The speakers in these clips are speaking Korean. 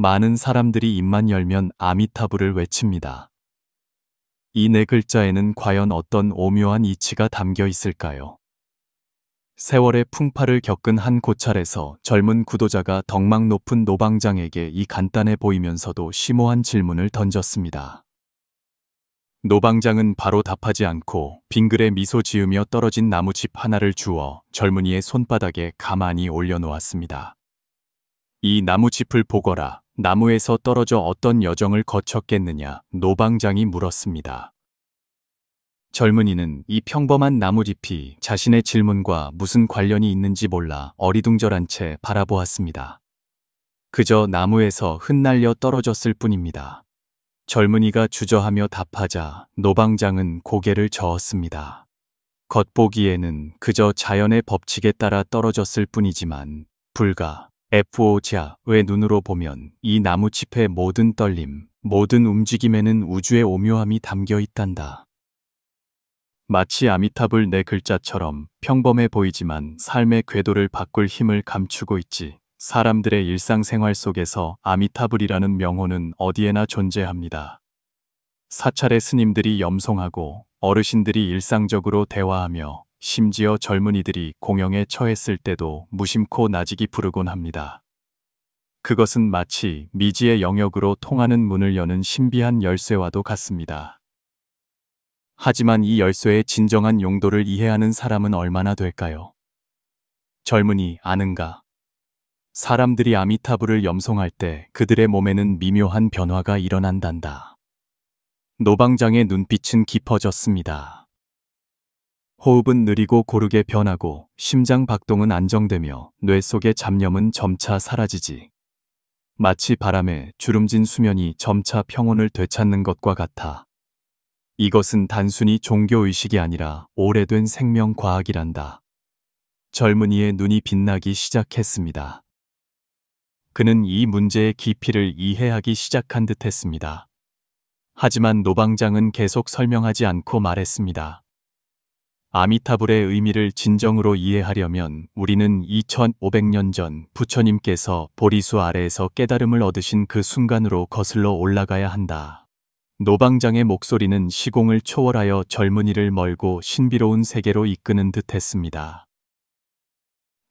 많은 사람들이 입만 열면 아미타불을 외칩니다. 이 네 글자에는 과연 어떤 오묘한 이치가 담겨 있을까요? 세월의 풍파를 겪은 한 고찰에서 젊은 구도자가 덕망 높은 노방장에게 이 간단해 보이면서도 심오한 질문을 던졌습니다. 노방장은 바로 답하지 않고 빙글에 미소 지으며 떨어진 나무집 하나를 주워 젊은이의 손바닥에 가만히 올려놓았습니다. 이 나무짚을 보거라. 나무에서 떨어져 어떤 여정을 거쳤겠느냐, 노방장이 물었습니다. 젊은이는 이 평범한 나무잎이 자신의 질문과 무슨 관련이 있는지 몰라 어리둥절한 채 바라보았습니다. 그저 나무에서 흩날려 떨어졌을 뿐입니다. 젊은이가 주저하며 답하자 노방장은 고개를 저었습니다. 겉보기에는 그저 자연의 법칙에 따라 떨어졌을 뿐이지만 불가 FO자의 눈으로 보면 이 나무짚의 모든 떨림, 모든 움직임에는 우주의 오묘함이 담겨 있단다. 마치 아미타불 네 글자처럼 평범해 보이지만 삶의 궤도를 바꿀 힘을 감추고 있지. 사람들의 일상생활 속에서 아미타불이라는 명호는 어디에나 존재합니다. 사찰의 스님들이 염송하고 어르신들이 일상적으로 대화하며 심지어 젊은이들이 공영에 처했을 때도 무심코 나직이 부르곤 합니다. 그것은 마치 미지의 영역으로 통하는 문을 여는 신비한 열쇠와도 같습니다. 하지만 이 열쇠의 진정한 용도를 이해하는 사람은 얼마나 될까요? 젊은이 아는가? 사람들이 아미타불을 염송할 때 그들의 몸에는 미묘한 변화가 일어난단다. 노방장의 눈빛은 깊어졌습니다. 호흡은 느리고 고르게 변하고 심장 박동은 안정되며 뇌 속의 잡념은 점차 사라지지. 마치 바람에 주름진 수면이 점차 평온을 되찾는 것과 같아. 이것은 단순히 종교의식이 아니라 오래된 생명과학이란다. 젊은이의 눈이 빛나기 시작했습니다. 그는 이 문제의 깊이를 이해하기 시작한 듯 했습니다. 하지만 노방장은 계속 설명하지 않고 말했습니다. 아미타불의 의미를 진정으로 이해하려면 우리는 2500년 전 부처님께서 보리수 아래에서 깨달음을 얻으신 그 순간으로 거슬러 올라가야 한다. 노방장의 목소리는 시공을 초월하여 젊은이를 멀고 신비로운 세계로 이끄는 듯 했습니다.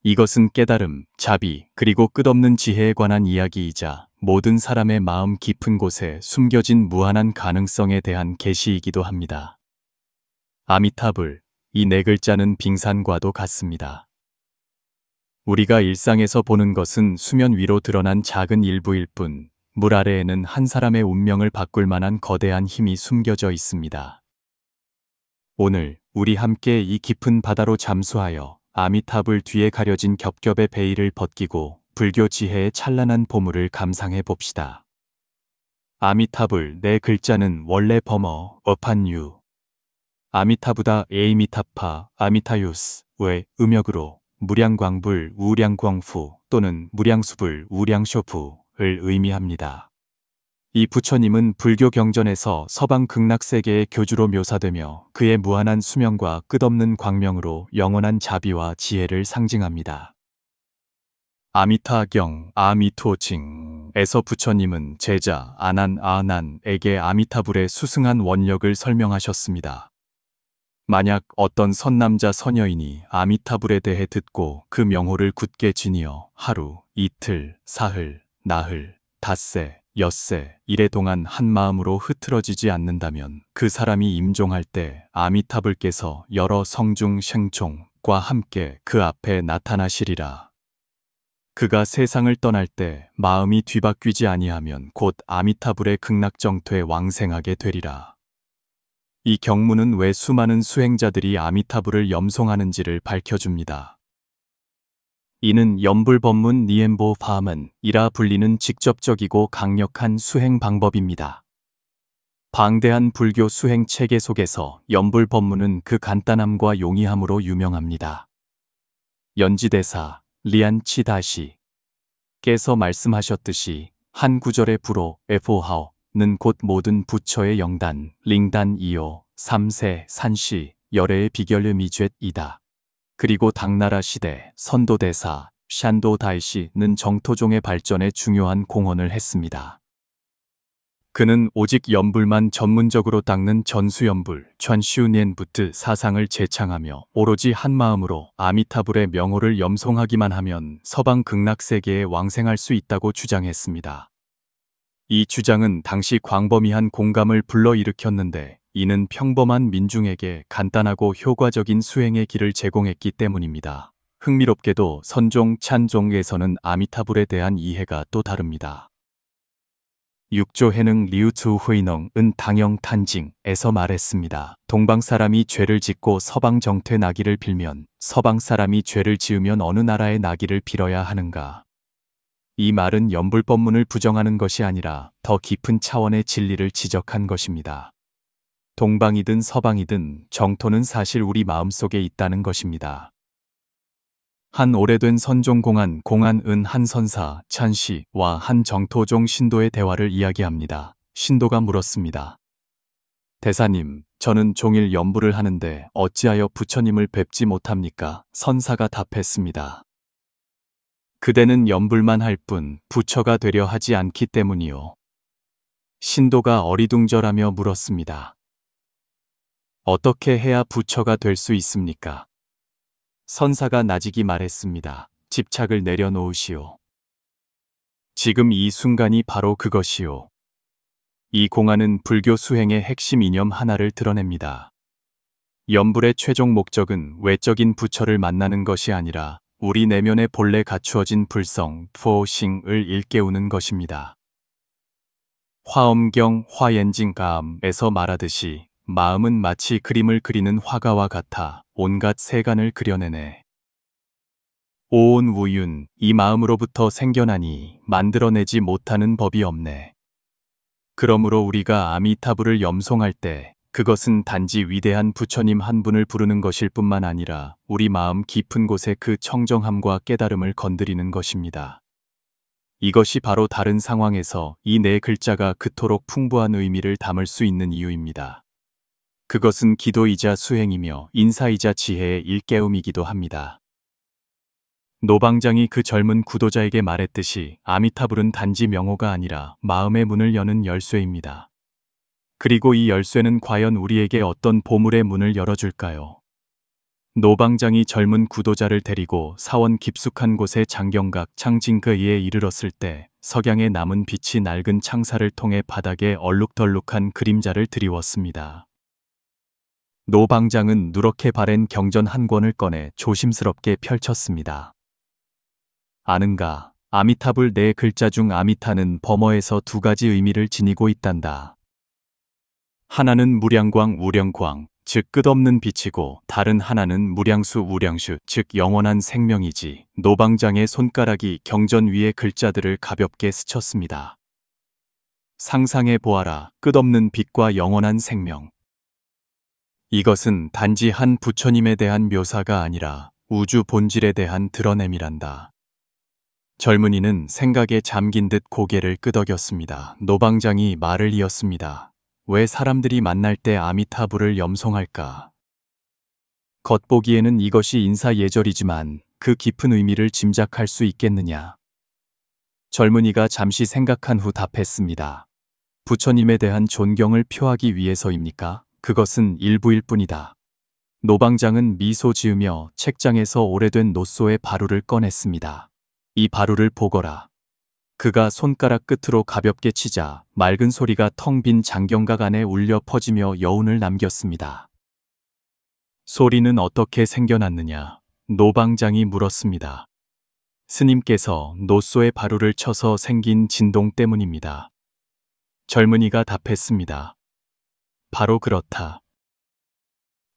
이것은 깨달음, 자비, 그리고 끝없는 지혜에 관한 이야기이자 모든 사람의 마음 깊은 곳에 숨겨진 무한한 가능성에 대한 계시이기도 합니다. 아미타불, 이 네 글자는 빙산과도 같습니다. 우리가 일상에서 보는 것은 수면 위로 드러난 작은 일부일 뿐, 물 아래에는 한 사람의 운명을 바꿀 만한 거대한 힘이 숨겨져 있습니다. 오늘 우리 함께 이 깊은 바다로 잠수하여 아미타불 뒤에 가려진 겹겹의 베일을 벗기고 불교 지혜의 찬란한 보물을 감상해 봅시다. 아미타불 네 글자는 원래 범어 어판유 아미타부다 에이미타파 아미타유스의 음역으로 무량광불 우량광후 또는 무량수불 우량쇼프를 의미합니다. 이 부처님은 불교 경전에서 서방 극락세계의 교주로 묘사되며 그의 무한한 수명과 끝없는 광명으로 영원한 자비와 지혜를 상징합니다. 아미타경 아미토징에서 부처님은 제자 아난에게 아미타불의 수승한 원력을 설명하셨습니다. 만약 어떤 선남자 선여인이 아미타불에 대해 듣고 그 명호를 굳게 지니어 하루, 이틀, 사흘, 나흘, 닷새, 엿새, 일해 동안 한 마음으로 흐트러지지 않는다면 그 사람이 임종할 때 아미타불께서 여러 성중 생총과 함께 그 앞에 나타나시리라. 그가 세상을 떠날 때 마음이 뒤바뀌지 아니하면 곧 아미타불의 극락정토에 왕생하게 되리라. 이 경문은 왜 수많은 수행자들이 아미타불을 염송하는지를 밝혀줍니다. 이는 염불법문 니엠보 파먼이라 불리는 직접적이고 강력한 수행 방법입니다. 방대한 불교 수행 체계 속에서 염불법문은 그 간단함과 용이함으로 유명합니다. 연지대사 리안치다시 께서 말씀하셨듯이 한 구절의 불호 에포하오는 곧 모든 부처의 영단, 링단 이오, 삼세, 산시, 열애의 비결 미죄이다. 그리고 당나라 시대 선도대사 샨도 다이시는 정토종의 발전에 중요한 공헌을 했습니다. 그는 오직 연불만 전문적으로 닦는 전수연불 전슈니엔부트 사상을 제창하며 오로지 한마음으로 아미타불의 명호를 염송하기만 하면 서방 극락세계에 왕생할 수 있다고 주장했습니다. 이 주장은 당시 광범위한 공감을 불러일으켰는데 이는 평범한 민중에게 간단하고 효과적인 수행의 길을 제공했기 때문입니다. 흥미롭게도 선종, 찬종에서는 아미타불에 대한 이해가 또 다릅니다. 육조해능 리우투 후이넝은 당영 탄징에서 말했습니다. 동방 사람이 죄를 짓고 서방 정퇴 나기를 빌면 서방 사람이 죄를 지으면 어느 나라의 나기를 빌어야 하는가? 이 말은 연불법문을 부정하는 것이 아니라 더 깊은 차원의 진리를 지적한 것입니다. 동방이든 서방이든 정토는 사실 우리 마음속에 있다는 것입니다. 한 오래된 선종공안 공안은 한 선사 찬씨와 한 정토종 신도의 대화를 이야기합니다. 신도가 물었습니다. 대사님, 저는 종일 연불을 하는데 어찌하여 부처님을 뵙지 못합니까? 선사가 답했습니다. 그대는 연불만 할 뿐 부처가 되려 하지 않기 때문이요. 신도가 어리둥절하며 물었습니다. 어떻게 해야 부처가 될 수 있습니까? 선사가 나직이 말했습니다. 집착을 내려놓으시오. 지금 이 순간이 바로 그것이오. 이 공안은 불교 수행의 핵심 이념 하나를 드러냅니다. 연불의 최종 목적은 외적인 부처를 만나는 것이 아니라 우리 내면에 본래 갖추어진 불성, 포싱을 일깨우는 것입니다. 화엄경 화옌징가암에서 말하듯이 마음은 마치 그림을 그리는 화가와 같아 온갖 세간을 그려내네. 오온 우윤, 이 마음으로부터 생겨나니 만들어내지 못하는 법이 없네. 그러므로 우리가 아미타불을 염송할 때 그것은 단지 위대한 부처님 한 분을 부르는 것일 뿐만 아니라 우리 마음 깊은 곳의 그 청정함과 깨달음을 건드리는 것입니다. 이것이 바로 다른 상황에서 이 네 글자가 그토록 풍부한 의미를 담을 수 있는 이유입니다. 그것은 기도이자 수행이며 인사이자 지혜의 일깨움이기도 합니다. 노방장이 그 젊은 구도자에게 말했듯이 아미타불은 단지 명호가 아니라 마음의 문을 여는 열쇠입니다. 그리고 이 열쇠는 과연 우리에게 어떤 보물의 문을 열어줄까요? 노방장이 젊은 구도자를 데리고 사원 깊숙한 곳의 장경각 창징거이에 이르렀을 때 석양에 남은 빛이 낡은 창살을 통해 바닥에 얼룩덜룩한 그림자를 드리웠습니다. 노방장은 누렇게 바랜 경전 한 권을 꺼내 조심스럽게 펼쳤습니다. 아는가, 아미타불 네 글자 중 아미타는 범어에서 두 가지 의미를 지니고 있단다. 하나는 무량광 우량광, 즉 끝없는 빛이고 다른 하나는 무량수 우량슈, 즉 영원한 생명이지. 노방장의 손가락이 경전 위의 글자들을 가볍게 스쳤습니다. 상상해 보아라, 끝없는 빛과 영원한 생명. 이것은 단지 한 부처님에 대한 묘사가 아니라 우주 본질에 대한 드러냄이란다. 젊은이는 생각에 잠긴 듯 고개를 끄덕였습니다. 노방장이 말을 이었습니다. 왜 사람들이 만날 때 아미타불을 염송할까? 겉보기에는 이것이 인사예절이지만 그 깊은 의미를 짐작할 수 있겠느냐? 젊은이가 잠시 생각한 후 답했습니다. 부처님에 대한 존경을 표하기 위해서입니까? 그것은 일부일 뿐이다. 노방장은 미소 지으며 책장에서 오래된 노소의 바루를 꺼냈습니다. 이 바루를 보거라. 그가 손가락 끝으로 가볍게 치자 맑은 소리가 텅 빈 장경각 안에 울려 퍼지며 여운을 남겼습니다. 소리는 어떻게 생겨났느냐? 노방장이 물었습니다. 스님께서 노소의 바루를 쳐서 생긴 진동 때문입니다. 젊은이가 답했습니다. 바로 그렇다.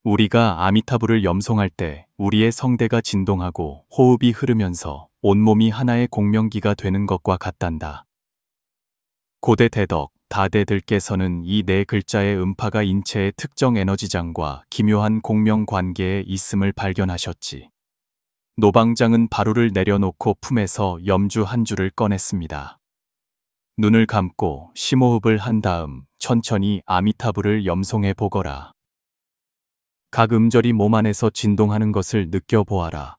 우리가 아미타불을 염송할 때 우리의 성대가 진동하고 호흡이 흐르면서 온몸이 하나의 공명기가 되는 것과 같단다. 고대 대덕, 다대들께서는 이 네 글자의 음파가 인체의 특정 에너지장과 기묘한 공명 관계에 있음을 발견하셨지. 노방장은 바루를 내려놓고 품에서 염주 한 줄을 꺼냈습니다. 눈을 감고 심호흡을 한 다음 천천히 아미타불을 염송해 보거라. 각 음절이 몸 안에서 진동하는 것을 느껴보아라.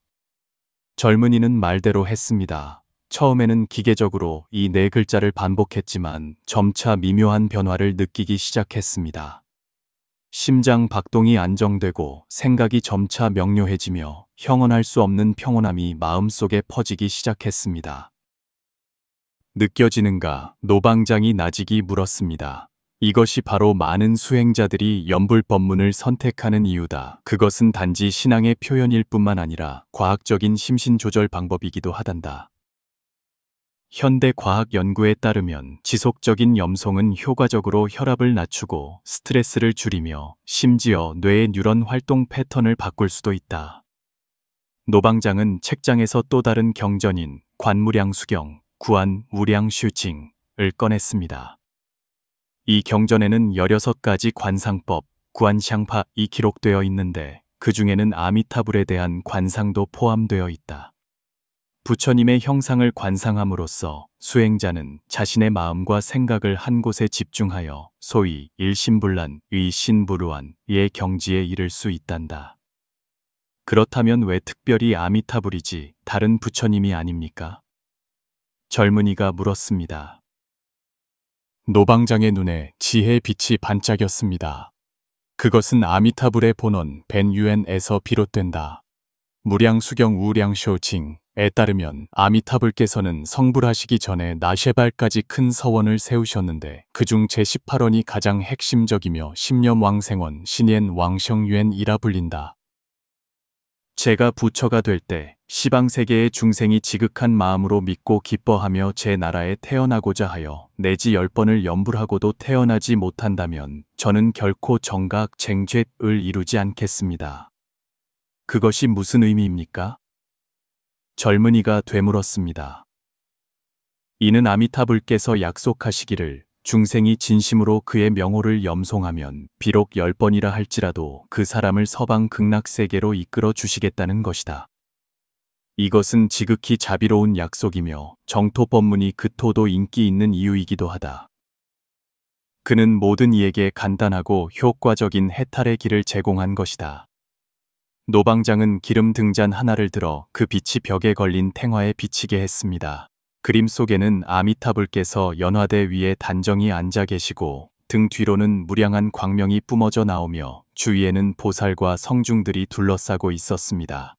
젊은이는 말대로 했습니다. 처음에는 기계적으로 이 네 글자를 반복했지만 점차 미묘한 변화를 느끼기 시작했습니다. 심장 박동이 안정되고 생각이 점차 명료해지며 형언할 수 없는 평온함이 마음속에 퍼지기 시작했습니다. 느껴지는가? 노방장이 나직이 물었습니다. 이것이 바로 많은 수행자들이 연불법문을 선택하는 이유다. 그것은 단지 신앙의 표현일 뿐만 아니라 과학적인 심신조절 방법이기도 하단다. 현대 과학 연구에 따르면 지속적인 염송은 효과적으로 혈압을 낮추고 스트레스를 줄이며 심지어 뇌의 뉴런 활동 패턴을 바꿀 수도 있다. 노방장은 책장에서 또 다른 경전인 관무량수경, 구안 우량슈징을 꺼냈습니다. 이 경전에는 16가지 관상법, 구안샹파이 기록되어 있는데 그 중에는 아미타불에 대한 관상도 포함되어 있다. 부처님의 형상을 관상함으로써 수행자는 자신의 마음과 생각을 한 곳에 집중하여 소위 일심불란의 신부루안의 경지에 이를 수 있단다. 그렇다면 왜 특별히 아미타불이지 다른 부처님이 아닙니까? 젊은이가 물었습니다. 노방장의 눈에 지혜의 빛이 반짝였습니다. 그것은 아미타불의 본원 벤유엔에서 비롯된다. 무량수경 우량쇼징에 따르면 아미타불께서는 성불하시기 전에 나셰발까지 큰 서원을 세우셨는데 그중 제18원이 가장 핵심적이며 십념왕생원 신옌 왕성유엔이라 불린다. 제가 부처가 될 때 시방세계의 중생이 지극한 마음으로 믿고 기뻐하며 제 나라에 태어나고자 하여 내지 10번을 염불하고도 태어나지 못한다면 저는 결코 정각 쟁죄을 이루지 않겠습니다. 그것이 무슨 의미입니까? 젊은이가 되물었습니다. 이는 아미타불께서 약속하시기를 중생이 진심으로 그의 명호를 염송하면 비록 10번이라 할지라도 그 사람을 서방 극락세계로 이끌어 주시겠다는 것이다. 이것은 지극히 자비로운 약속이며 정토법문이 그 토도 인기 있는 이유이기도 하다. 그는 모든 이에게 간단하고 효과적인 해탈의 길을 제공한 것이다. 노방장은 기름 등잔 하나를 들어 그 빛이 벽에 걸린 탱화에 비치게 했습니다. 그림 속에는 아미타불께서 연화대 위에 단정히 앉아 계시고 등 뒤로는 무량한 광명이 뿜어져 나오며 주위에는 보살과 성중들이 둘러싸고 있었습니다.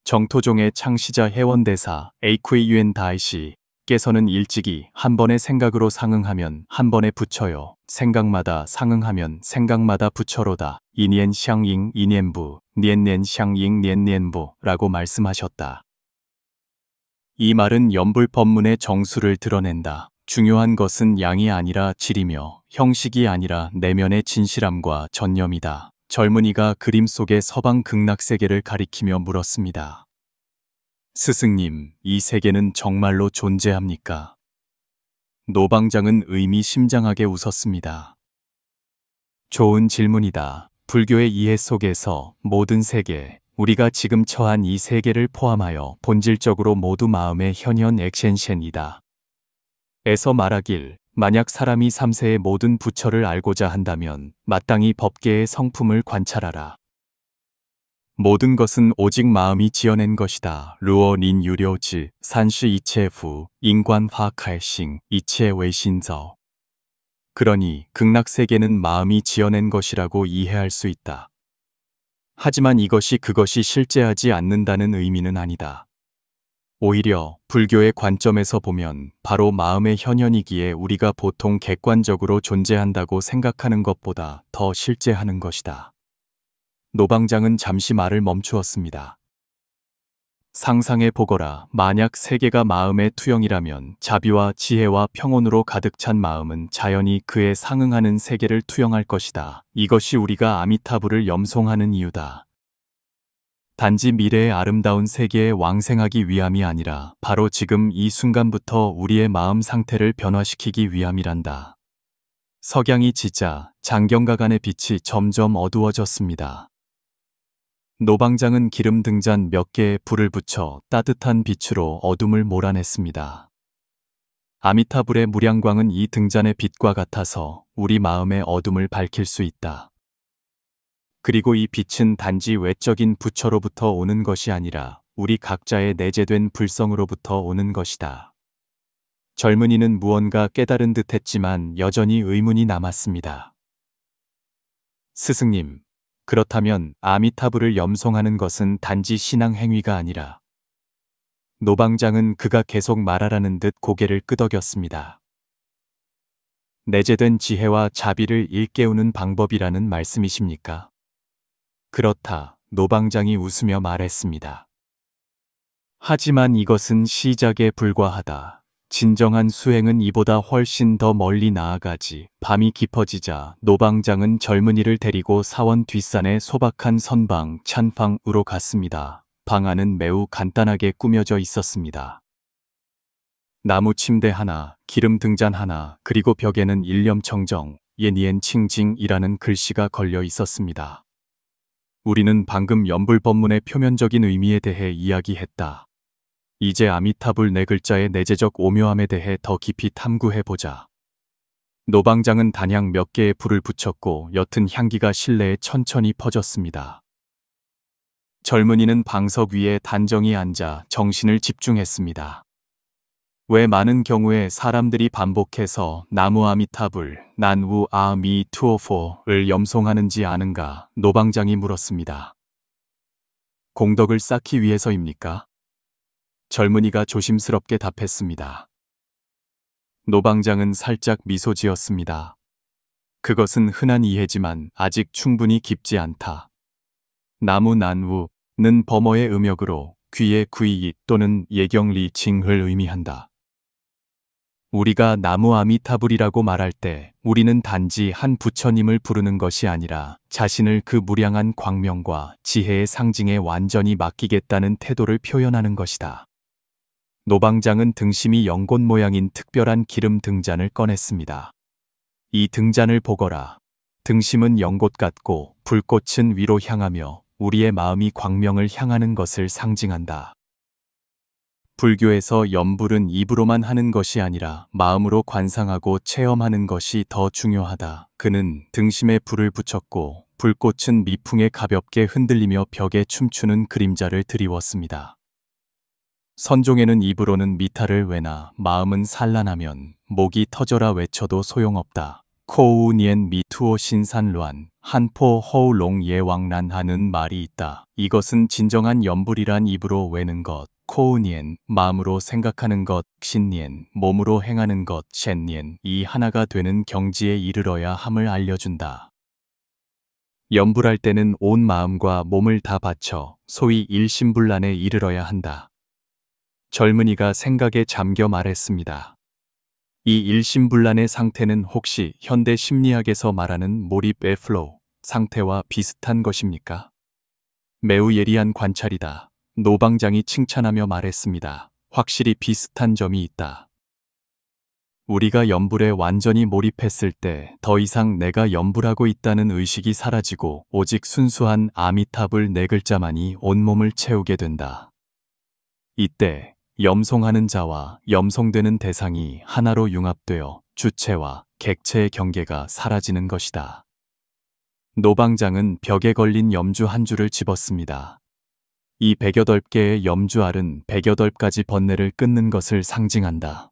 정토종의 창시자 해원대사 에이쿠이유엔 다이시께서는 일찍이 한 번의 생각으로 상응하면 한 번에 부처요. 생각마다 상응하면 생각마다 부처로다. 이니엔 샹잉 이니엔부, 니엔넨 샹잉 니엔니엔부라고 말씀하셨다. 이 말은 연불법문의 정수를 드러낸다. 중요한 것은 양이 아니라 질이며 형식이 아니라 내면의 진실함과 전념이다. 젊은이가 그림 속의 서방 극락세계를 가리키며 물었습니다. 스승님, 이 세계는 정말로 존재합니까? 노방장은 의미심장하게 웃었습니다. 좋은 질문이다. 불교의 이해 속에서 모든 세계, 우리가 지금 처한 이 세계를 포함하여 본질적으로 모두 마음의 현현 액션션이다. 에서 말하길, 만약 사람이 3세의 모든 부처를 알고자 한다면 마땅히 법계의 성품을 관찰하라. 모든 것은 오직 마음이 지어낸 것이다. 루어 닌 유료즈 산시 이체 후 인관 화칼싱 이체 외신저. 그러니 극락세계는 마음이 지어낸 것이라고 이해할 수 있다. 하지만 이것이 그것이 실제하지 않는다는 의미는 아니다. 오히려 불교의 관점에서 보면 바로 마음의 현현이기에 우리가 보통 객관적으로 존재한다고 생각하는 것보다 더 실제하는 것이다. 노방장은 잠시 말을 멈추었습니다. 상상해 보거라. 만약 세계가 마음의 투영이라면 자비와 지혜와 평온으로 가득 찬 마음은 자연히 그에 상응하는 세계를 투영할 것이다. 이것이 우리가 아미타불을 염송하는 이유다. 단지 미래의 아름다운 세계에 왕생하기 위함이 아니라 바로 지금 이 순간부터 우리의 마음 상태를 변화시키기 위함이란다. 석양이 지자 장경가간의 빛이 점점 어두워졌습니다. 노방장은 기름 등잔 몇 개에 불을 붙여 따뜻한 빛으로 어둠을 몰아냈습니다. 아미타불의 무량광은 이 등잔의 빛과 같아서 우리 마음의 어둠을 밝힐 수 있다. 그리고 이 빛은 단지 외적인 부처로부터 오는 것이 아니라 우리 각자의 내재된 불성으로부터 오는 것이다. 젊은이는 무언가 깨달은 듯 했지만 여전히 의문이 남았습니다. 스승님, 그렇다면 아미타불을 염송하는 것은 단지 신앙 행위가 아니라 노방장은 그가 계속 말하라는 듯 고개를 끄덕였습니다. 내재된 지혜와 자비를 일깨우는 방법이라는 말씀이십니까? 그렇다, 노방장이 웃으며 말했습니다. 하지만 이것은 시작에 불과하다. 진정한 수행은 이보다 훨씬 더 멀리 나아가지. 밤이 깊어지자 노방장은 젊은이를 데리고 사원 뒷산의 소박한 선방 찬방으로 갔습니다. 방 안은 매우 간단하게 꾸며져 있었습니다. 나무 침대 하나, 기름 등잔 하나, 그리고 벽에는 일념청정, 예니엔 칭징이라는 글씨가 걸려 있었습니다. 우리는 방금 연불법문의 표면적인 의미에 대해 이야기했다. 이제 아미타불 네 글자의 내재적 오묘함에 대해 더 깊이 탐구해보자. 노방장은 단향 몇 개의 불을 붙였고 옅은 향기가 실내에 천천히 퍼졌습니다. 젊은이는 방석 위에 단정히 앉아 정신을 집중했습니다. 왜 많은 경우에 사람들이 반복해서 나무 아미타불, 난우 아미 투오포를 염송하는지 아는가? 노방장이 물었습니다. 공덕을 쌓기 위해서입니까? 젊은이가 조심스럽게 답했습니다. 노방장은 살짝 미소 지었습니다. 그것은 흔한 이해지만 아직 충분히 깊지 않다. 나무 난우는 범어의 음역으로 귀의 구이 또는 예경리 징을 의미한다. 우리가 나무 아미타불이라고 말할 때 우리는 단지 한 부처님을 부르는 것이 아니라 자신을 그 무량한 광명과 지혜의 상징에 완전히 맡기겠다는 태도를 표현하는 것이다. 노방장은 등심이 연꽃 모양인 특별한 기름 등잔을 꺼냈습니다. 이 등잔을 보거라. 등심은 연꽃 같고 불꽃은 위로 향하며 우리의 마음이 광명을 향하는 것을 상징한다. 불교에서 염불은 입으로만 하는 것이 아니라 마음으로 관상하고 체험하는 것이 더 중요하다. 그는 등심에 불을 붙였고 불꽃은 미풍에 가볍게 흔들리며 벽에 춤추는 그림자를 드리웠습니다. 선종에는 입으로는 미타를 외나 마음은 산란하면 목이 터져라 외쳐도 소용없다. 코우니엔 미투오 신산루안 한포 허우롱 예왕란 하는 말이 있다. 이것은 진정한 염불이란 입으로 외는 것, 코우니엔 마음으로 생각하는 것, 신니엔 몸으로 행하는 것, 셴니엔 이 하나가 되는 경지에 이르러야 함을 알려준다. 염불할 때는 온 마음과 몸을 다 바쳐 소위 일심불란에 이르러야 한다. 젊은이가 생각에 잠겨 말했습니다. 이 일심불란의 상태는 혹시 현대 심리학에서 말하는 몰입의 플로우 상태와 비슷한 것입니까? 매우 예리한 관찰이다. 노방장이 칭찬하며 말했습니다. 확실히 비슷한 점이 있다. 우리가 염불에 완전히 몰입했을 때 더 이상 내가 염불하고 있다는 의식이 사라지고 오직 순수한 아미타불 네 글자만이 온몸을 채우게 된다. 이때 염송하는 자와 염송되는 대상이 하나로 융합되어 주체와 객체의 경계가 사라지는 것이다. 노방장은 벽에 걸린 염주 한 줄을 집었습니다. 이 108개의 염주알은 108가지 번뇌를 끊는 것을 상징한다.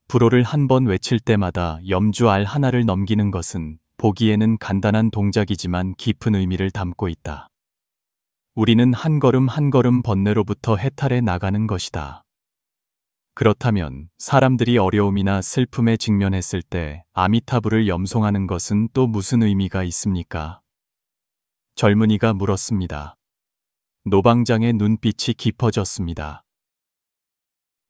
불호를 한 번 외칠 때마다 염주알 하나를 넘기는 것은 보기에는 간단한 동작이지만 깊은 의미를 담고 있다. 우리는 한 걸음 한 걸음 번뇌로부터 해탈해 나가는 것이다. 그렇다면 사람들이 어려움이나 슬픔에 직면했을 때 아미타불을 염송하는 것은 또 무슨 의미가 있습니까? 젊은이가 물었습니다. 노방장의 눈빛이 깊어졌습니다.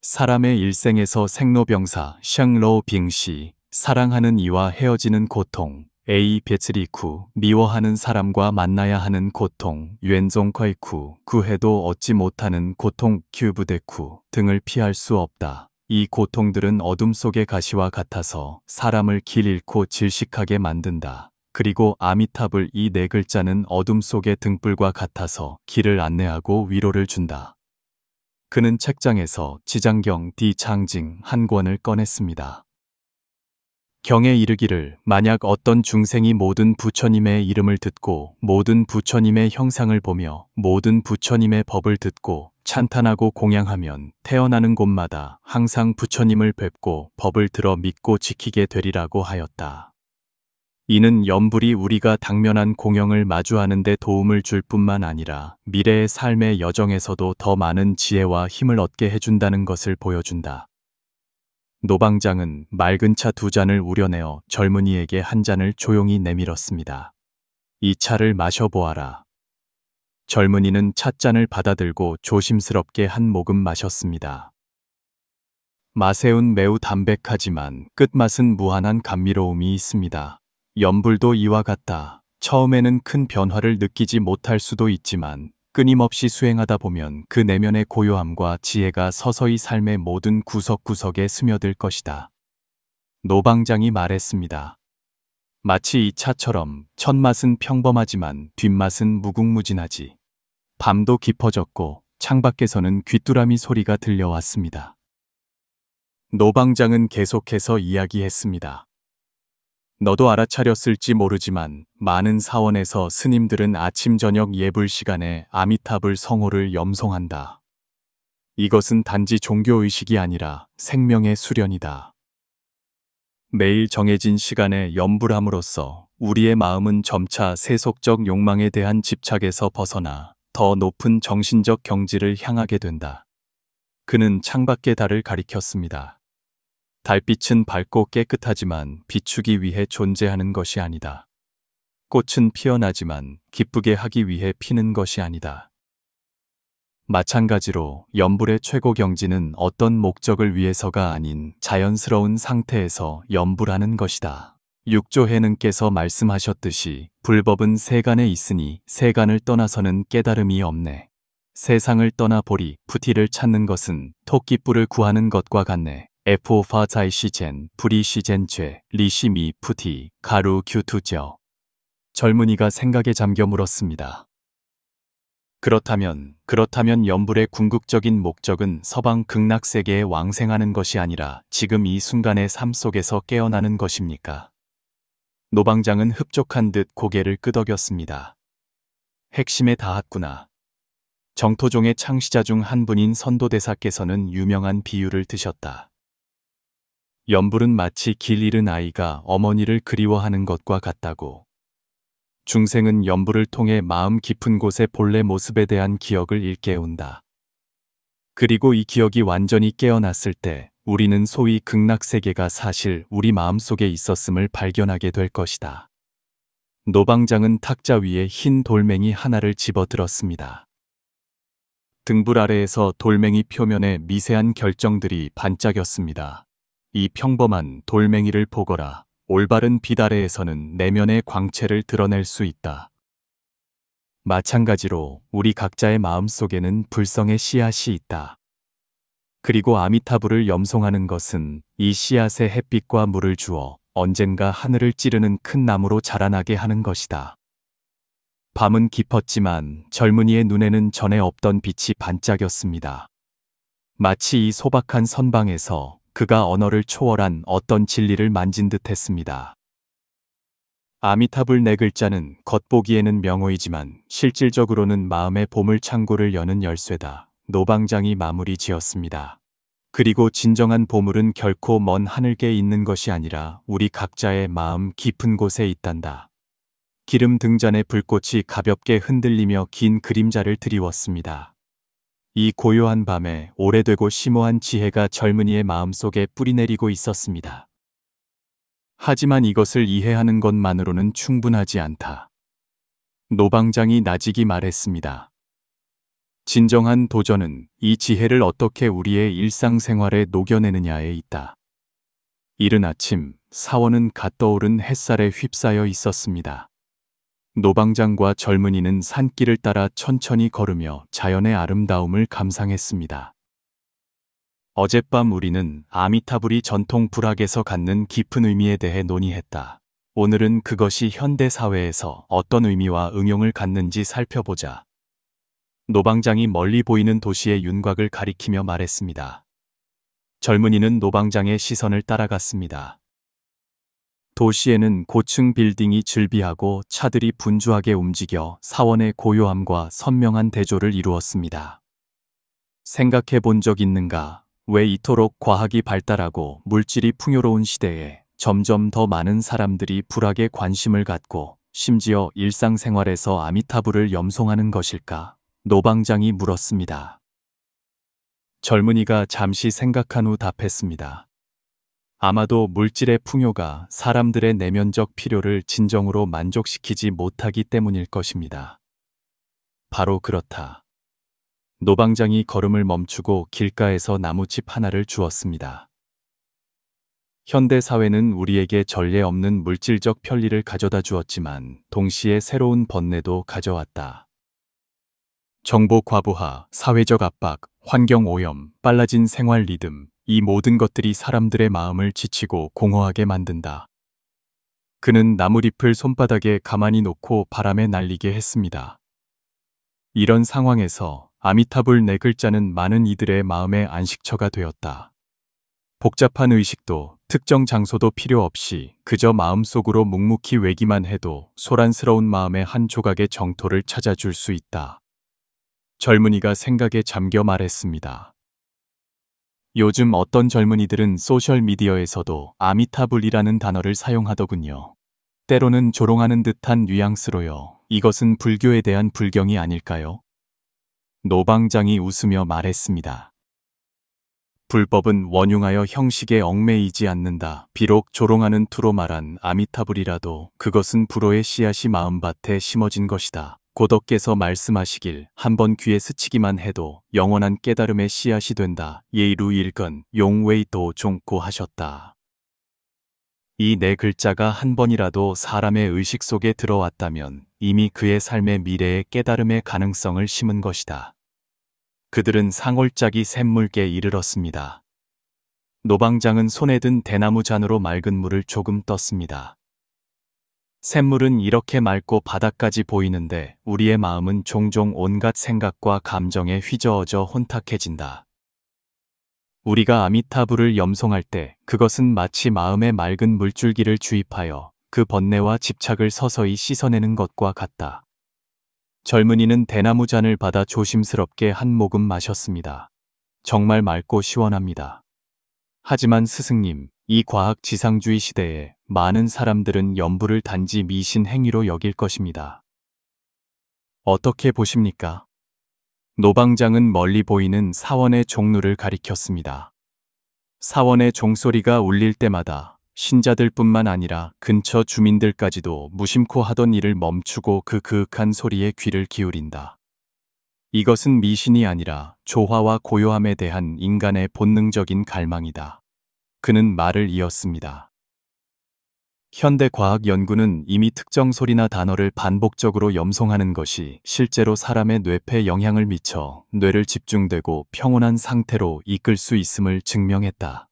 사람의 일생에서 생로병사, 샹로 빙시, 사랑하는 이와 헤어지는 고통, 에이 베츠리쿠, 미워하는 사람과 만나야 하는 고통, 웬종커이쿠, 구해도 얻지 못하는 고통, 큐브데쿠 등을 피할 수 없다. 이 고통들은 어둠 속의 가시와 같아서 사람을 길 잃고 질식하게 만든다. 그리고 아미타불 이 네 글자는 어둠 속의 등불과 같아서 길을 안내하고 위로를 준다. 그는 책장에서 지장경 디 창징 한 권을 꺼냈습니다. 경에 이르기를 만약 어떤 중생이 모든 부처님의 이름을 듣고 모든 부처님의 형상을 보며 모든 부처님의 법을 듣고 찬탄하고 공양하면 태어나는 곳마다 항상 부처님을 뵙고 법을 들어 믿고 지키게 되리라고 하였다. 이는 염불이 우리가 당면한 공영을 마주하는 데 도움을 줄 뿐만 아니라 미래의 삶의 여정에서도 더 많은 지혜와 힘을 얻게 해준다는 것을 보여준다. 노방장은 맑은 차 2잔을 우려내어 젊은이에게 한 잔을 조용히 내밀었습니다. 이 차를 마셔보아라. 젊은이는 찻잔을 받아들고 조심스럽게 한 모금 마셨습니다. 맛에은 매우 담백하지만 끝맛은 무한한 감미로움이 있습니다. 염불도 이와 같다. 처음에는 큰 변화를 느끼지 못할 수도 있지만 끊임없이 수행하다 보면 그 내면의 고요함과 지혜가 서서히 삶의 모든 구석구석에 스며들 것이다. 노방장이 말했습니다. 마치 이 차처럼 첫맛은 평범하지만 뒷맛은 무궁무진하지. 밤도 깊어졌고 창밖에서는 귀뚜라미 소리가 들려왔습니다. 노방장은 계속해서 이야기했습니다. 너도 알아차렸을지 모르지만 많은 사원에서 스님들은 아침 저녁 예불 시간에 아미타불 성호를 염송한다. 이것은 단지 종교의식이 아니라 생명의 수련이다. 매일 정해진 시간에 염불함으로써 우리의 마음은 점차 세속적 욕망에 대한 집착에서 벗어나 더 높은 정신적 경지를 향하게 된다. 그는 창밖의 달을 가리켰습니다. 달빛은 밝고 깨끗하지만 비추기 위해 존재하는 것이 아니다. 꽃은 피어나지만 기쁘게 하기 위해 피는 것이 아니다. 마찬가지로 염불의 최고 경지는 어떤 목적을 위해서가 아닌 자연스러운 상태에서 염불하는 것이다. 육조해능께서 말씀하셨듯이 불법은 세간에 있으니 세간을 떠나서는 깨달음이 없네. 세상을 떠나 보리, 푸티를 찾는 것은 토끼뿔을 구하는 것과 같네. 에포 파자이 시젠, 불이 시젠 죄, 리시미 푸티, 가루 규투죠. 젊은이가 생각에 잠겨 물었습니다. 그렇다면 염불의 궁극적인 목적은 서방 극락세계에 왕생하는 것이 아니라 지금 이 순간의 삶 속에서 깨어나는 것입니까? 노방장은 흡족한 듯 고개를 끄덕였습니다. 핵심에 닿았구나. 정토종의 창시자 중 한 분인 선도대사께서는 유명한 비유를 드셨다. 염불은 마치 길 잃은 아이가 어머니를 그리워하는 것과 같다고. 중생은 염불을 통해 마음 깊은 곳의 본래 모습에 대한 기억을 일깨운다. 그리고 이 기억이 완전히 깨어났을 때 우리는 소위 극락세계가 사실 우리 마음속에 있었음을 발견하게 될 것이다. 노방장은 탁자 위에 흰 돌멩이 하나를 집어들었습니다. 등불 아래에서 돌멩이 표면에 미세한 결정들이 반짝였습니다. 이 평범한 돌멩이를 보거라. 올바른 빛 아래에서는 내면의 광채를 드러낼 수 있다. 마찬가지로 우리 각자의 마음속에는 불성의 씨앗이 있다. 그리고 아미타불을 염송하는 것은 이 씨앗에 햇빛과 물을 주어 언젠가 하늘을 찌르는 큰 나무로 자라나게 하는 것이다. 밤은 깊었지만 젊은이의 눈에는 전에 없던 빛이 반짝였습니다. 마치 이 소박한 선방에서 그가 언어를 초월한 어떤 진리를 만진 듯 했습니다. 아미타불 4글자는 겉보기에는 명호이지만 실질적으로는 마음의 보물 창고를 여는 열쇠다. 노방장이 마무리 지었습니다. 그리고 진정한 보물은 결코 먼 하늘께 있는 것이 아니라 우리 각자의 마음 깊은 곳에 있단다. 기름 등잔의 불꽃이 가볍게 흔들리며 긴 그림자를 드리웠습니다. 이 고요한 밤에 오래되고 심오한 지혜가 젊은이의 마음속에 뿌리내리고 있었습니다. 하지만 이것을 이해하는 것만으로는 충분하지 않다. 노방장이 나직이 말했습니다. 진정한 도전은 이 지혜를 어떻게 우리의 일상생활에 녹여내느냐에 있다. 이른 아침, 사원은 갓 떠오른 햇살에 휩싸여 있었습니다. 노방장과 젊은이는 산길을 따라 천천히 걸으며 자연의 아름다움을 감상했습니다. 어젯밤 우리는 아미타불이 전통 불학에서 갖는 깊은 의미에 대해 논의했다. 오늘은 그것이 현대 사회에서 어떤 의미와 응용을 갖는지 살펴보자. 노방장이 멀리 보이는 도시의 윤곽을 가리키며 말했습니다. 젊은이는 노방장의 시선을 따라갔습니다. 도시에는 고층 빌딩이 즐비하고 차들이 분주하게 움직여 사원의 고요함과 선명한 대조를 이루었습니다. 생각해 본 적 있는가? 왜 이토록 과학이 발달하고 물질이 풍요로운 시대에 점점 더 많은 사람들이 불학에 관심을 갖고 심지어 일상생활에서 아미타불을 염송하는 것일까? 노방장이 물었습니다. 젊은이가 잠시 생각한 후 답했습니다. 아마도 물질의 풍요가 사람들의 내면적 필요를 진정으로 만족시키지 못하기 때문일 것입니다. 바로 그렇다. 노방장이 걸음을 멈추고 길가에서 나무칩 하나를 주었습니다. 현대 사회는 우리에게 전례 없는 물질적 편리를 가져다 주었지만 동시에 새로운 번뇌도 가져왔다. 정보 과부하, 사회적 압박, 환경 오염, 빨라진 생활 리듬, 이 모든 것들이 사람들의 마음을 지치고 공허하게 만든다. 그는 나뭇잎을 손바닥에 가만히 놓고 바람에 날리게 했습니다. 이런 상황에서 아미타불 네 글자는 많은 이들의 마음의 안식처가 되었다. 복잡한 의식도 특정 장소도 필요 없이 그저 마음속으로 묵묵히 외기만 해도 소란스러운 마음의 한 조각의 정토를 찾아줄 수 있다. 젊은이가 생각에 잠겨 말했습니다. 요즘 어떤 젊은이들은 소셜미디어에서도 아미타불이라는 단어를 사용하더군요. 때로는 조롱하는 듯한 뉘앙스로요. 이것은 불교에 대한 불경이 아닐까요? 노방장이 웃으며 말했습니다. 불법은 원흉하여 형식에 얽매이지 않는다. 비록 조롱하는 투로 말한 아미타불이라도 그것은 불호의 씨앗이 마음밭에 심어진 것이다. 고덕께서 말씀하시길 한번 귀에 스치기만 해도 영원한 깨달음의 씨앗이 된다. 예의루 일건 용웨이도 종고 하셨다. 이 네 글자가 한 번이라도 사람의 의식 속에 들어왔다면 이미 그의 삶의 미래의 깨달음의 가능성을 심은 것이다. 그들은 상홀짝이 샘물께 이르렀습니다. 노방장은 손에 든 대나무 잔으로 맑은 물을 조금 떴습니다. 샘물은 이렇게 맑고 바닥까지 보이는데 우리의 마음은 종종 온갖 생각과 감정에 휘저어져 혼탁해진다. 우리가 아미타불을 염송할 때 그것은 마치 마음에 맑은 물줄기를 주입하여 그 번뇌와 집착을 서서히 씻어내는 것과 같다. 젊은이는 대나무 잔을 받아 조심스럽게 한 모금 마셨습니다. 정말 맑고 시원합니다. 하지만 스승님, 이 과학 지상주의 시대에 많은 사람들은 염불을 단지 미신 행위로 여길 것입니다. 어떻게 보십니까? 노방장은 멀리 보이는 사원의 종루를 가리켰습니다. 사원의 종소리가 울릴 때마다 신자들뿐만 아니라 근처 주민들까지도 무심코 하던 일을 멈추고 그 그윽한 소리에 귀를 기울인다. 이것은 미신이 아니라 조화와 고요함에 대한 인간의 본능적인 갈망이다. 그는 말을 이었습니다. 현대 과학 연구는 이미 특정 소리나 단어를 반복적으로 염송하는 것이 실제로 사람의 뇌폐에 영향을 미쳐 뇌를 집중되고 평온한 상태로 이끌 수 있음을 증명했다.